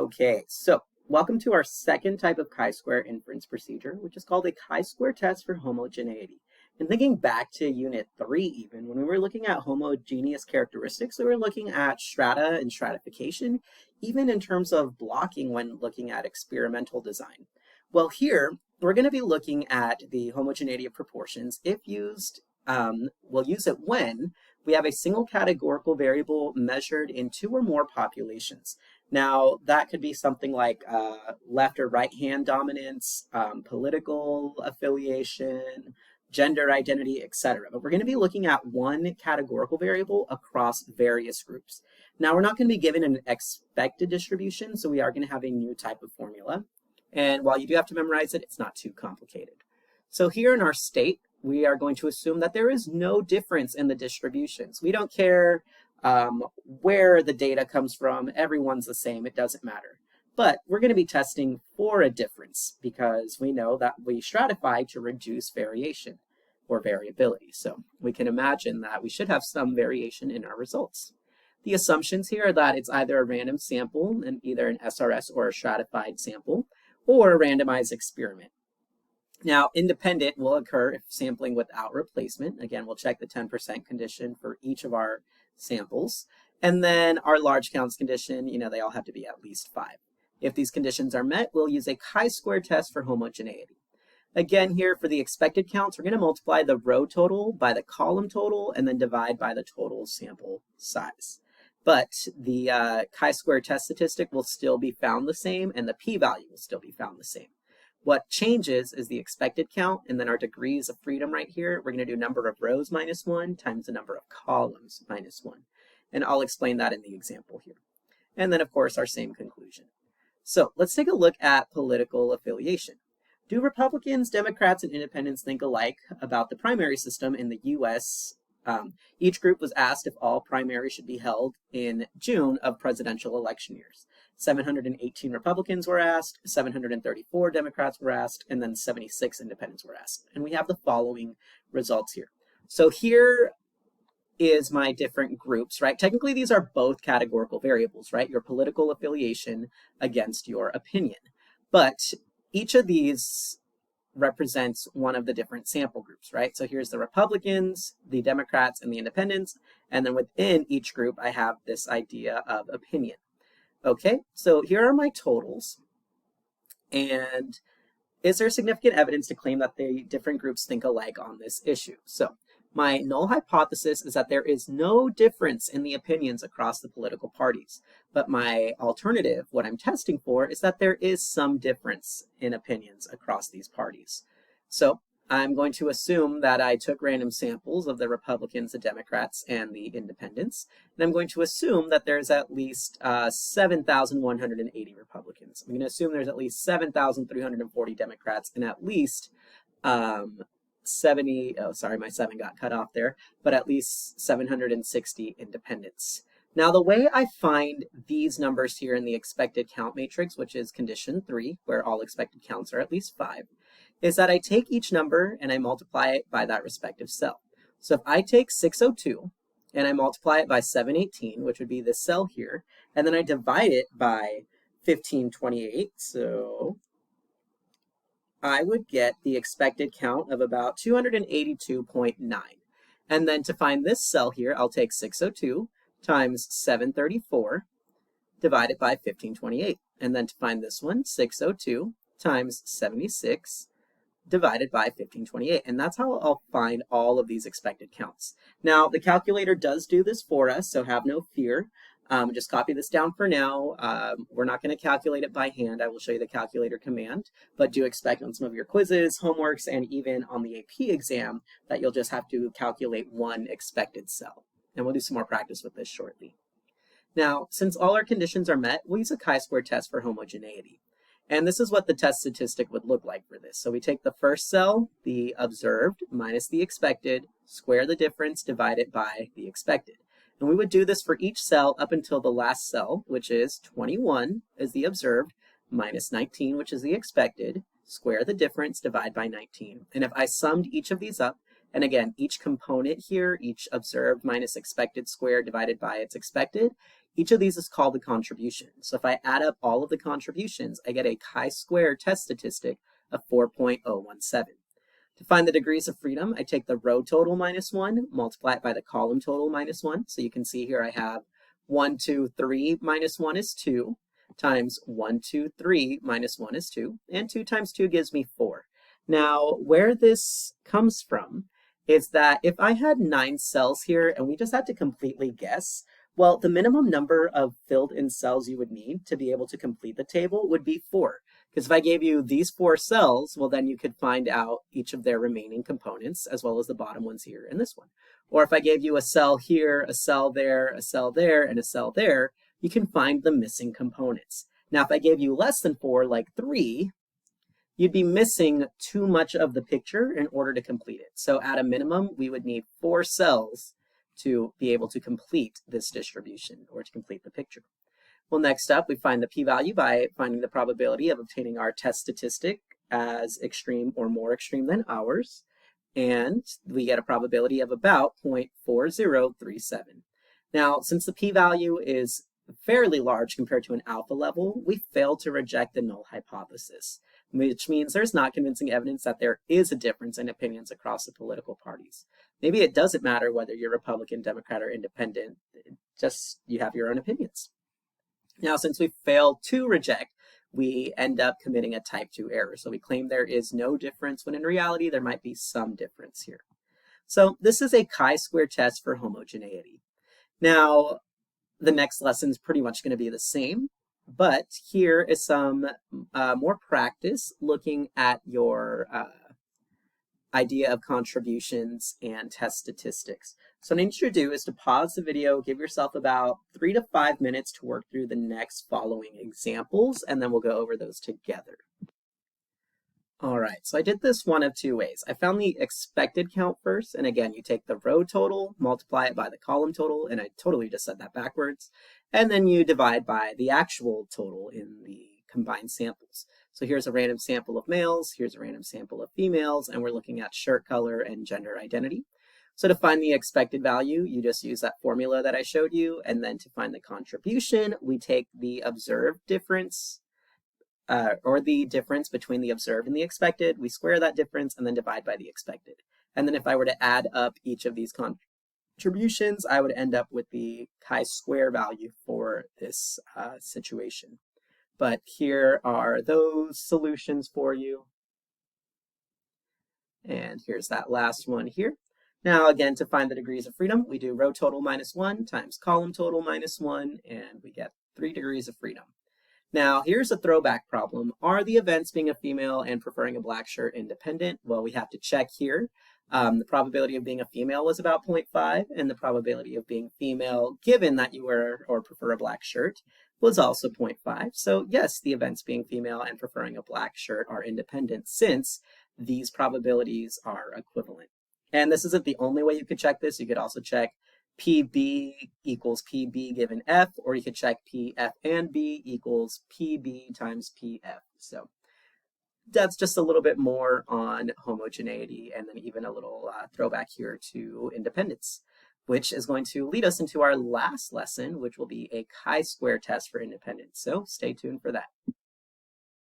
Okay, so welcome to our second type of chi-square inference procedure, which is called a chi-square test for homogeneity. And thinking back to Unit 3 even, when we were looking at homogeneous characteristics, we were looking at strata and stratification, even in terms of blocking when looking at experimental design. Well, here, we're going to be looking at the homogeneity of proportions if used, we'll use it when we have a single categorical variable measured in two or more populations. Now, that could be something like left or right hand dominance, political affiliation, gender identity, etc. But we're going to be looking at one categorical variable across various groups. Now, we're not going to be given an expected distribution, so we are going to have a new type of formula. And while you do have to memorize it, it's not too complicated. So here in our state, we are going to assume that there is no difference in the distributions. We don't care where the data comes from. Everyone's the same. It doesn't matter. But we're going to be testing for a difference because we know that we stratify to reduce variation or variability. So we can imagine that we should have some variation in our results. The assumptions here are that it's either a random sample, and either an SRS or a stratified sample, or a randomized experiment. Now, independent will occur if sampling without replacement. Again, we'll check the 10% condition for each of our samples. And then our large counts condition, they all have to be at least 5. If these conditions are met, we'll use a chi-square test for homogeneity. Again, here for the expected counts, we're going to multiply the row total by the column total and then divide by the total sample size. But the chi-square test statistic will still be found the same, and the p-value will still be found the same. What changes is the expected count, and then our degrees of freedom right here. We're going to do number of rows minus 1 times the number of columns minus 1. And I'll explain that in the example here. And then, of course, our same conclusion. So let's take a look at political affiliation. Do Republicans, Democrats, and Independents think alike about the primary system in the U.S.? Each group was asked if all primaries should be held in June of presidential election years. 718 Republicans were asked, 734 Democrats were asked, and then 76 independents were asked. And we have the following results here. So here is my different groups, right? Technically, these are both categorical variables, right? Your political affiliation against your opinion. But each of these represents one of the different sample groups, right? So here's the Republicans, the Democrats, and the independents. And then within each group, I have this idea of opinion. Okay, so here are my totals. And is there significant evidence to claim that the different groups think alike on this issue? So my null hypothesis is that there is no difference in the opinions across the political parties. But my alternative, what I'm testing for, is that there is some difference in opinions across these parties. So I'm going to assume that I took random samples of the Republicans, the Democrats, and the independents. And I'm going to assume that there's at least 7,180 Republicans. I'm going to assume there's at least 7,340 Democrats and at least 70, oh, sorry, my 7 got cut off there, but at least 760 independents. Now, the way I find these numbers here in the expected count matrix, which is condition 3, where all expected counts are at least 5, is that I take each number and I multiply it by that respective cell. So if I take 602 and I multiply it by 718, which would be this cell here, and then I divide it by 1528, so I would get the expected count of about 282.9. And then to find this cell here, I'll take 602 times 734 divided by 1528. And then to find this one, 602 times 76 divided by 1528. And that's how I'll find all of these expected counts. Now, the calculator does do this for us, so have no fear. Just copy this down for now. We're not going to calculate it by hand. I will show you the calculator command, but do expect on some of your quizzes, homeworks, and even on the AP exam that you'll just have to calculate one expected cell. And we'll do some more practice with this shortly. Now, since all our conditions are met, we'll use a chi-square test for homogeneity. And this is what the test statistic would look like for this. So we take the first cell, the observed, minus the expected, square the difference, divide it by the expected. And we would do this for each cell up until the last cell, which is 21 is the observed, minus 19, which is the expected, square the difference, divide by 19. And if I summed each of these up, and again, each component here, each observed minus expected squared divided by its expected, Each of these is called a contribution. So if I add up all of the contributions, I get a chi-square test statistic of 4.017. To find the degrees of freedom, I take the row total minus 1, multiply it by the column total minus 1. So you can see here I have 1, 2, 3 minus 1 is 2, times 1, 2, 3 minus 1 is 2, and 2 times 2 gives me 4. Now, where this comes from is that if I had 9 cells here and we just had to completely guess, well, the minimum number of filled in cells you would need to be able to complete the table would be 4. Because if I gave you these 4 cells, well, then you could find out each of their remaining components, as well as the bottom ones here and this one. Or if I gave you a cell here, a cell there, a cell there, and a cell there, you can find the missing components. Now, if I gave you less than 4, like 3, you'd be missing too much of the picture in order to complete it. So at a minimum, we would need 4 cells to be able to complete this distribution or to complete the picture. Well, next up, we find the p-value by finding the probability of obtaining our test statistic as extreme or more extreme than ours. And we get a probability of about 0.4037. Now, since the p-value is fairly large compared to an alpha level, we failed to reject the null hypothesis, which means there's not convincing evidence that there is a difference in opinions across the political parties. Maybe it doesn't matter whether you're Republican, Democrat, or Independent, just you have your own opinions. Now, since we failed to reject, we end up committing a type 2 error. So we claim there is no difference, when in reality, there might be some difference here. So this is a chi-square test for homogeneity. Now, the next lesson is pretty much going to be the same, but here is some more practice looking at your idea of contributions and test statistics. So what I need you to do is to pause the video, give yourself about 3 to 5 minutes to work through the next following examples, and then we'll go over those together. All right, so I did this one of 2 ways. I found the expected count first, and again, you take the row total, multiply it by the column total, and I totally just said that backwards, and then you divide by the actual total in the combined samples. So here's a random sample of males, here's a random sample of females, and we're looking at shirt color and gender identity. So to find the expected value, you just use that formula that I showed you, and then to find the contribution, we take the observed difference, or the difference between the observed and the expected, we square that difference and then divide by the expected. And then if I were to add up each of these contributions, I would end up with the chi-square value for this situation. But here are those solutions for you. And here's that last one here. Now, again, to find the degrees of freedom, we do row total minus 1 times column total minus 1, and we get 3 degrees of freedom. Now, here's a throwback problem. Are the events being a female and preferring a black shirt independent? Well, we have to check here. The probability of being a female was about 0.5, and the probability of being female, given that you wear or prefer a black shirt, was also 0.5. So yes, the events being female and preferring a black shirt are independent, since these probabilities are equivalent. And this isn't the only way you could check this. You could also check PB equals PB given F, or you could check PF and B equals PB times PF. So that's just a little bit more on homogeneity, and then even a little throwback here to independence, which is going to lead us into our last lesson, which will be a chi-square test for independence. So stay tuned for that.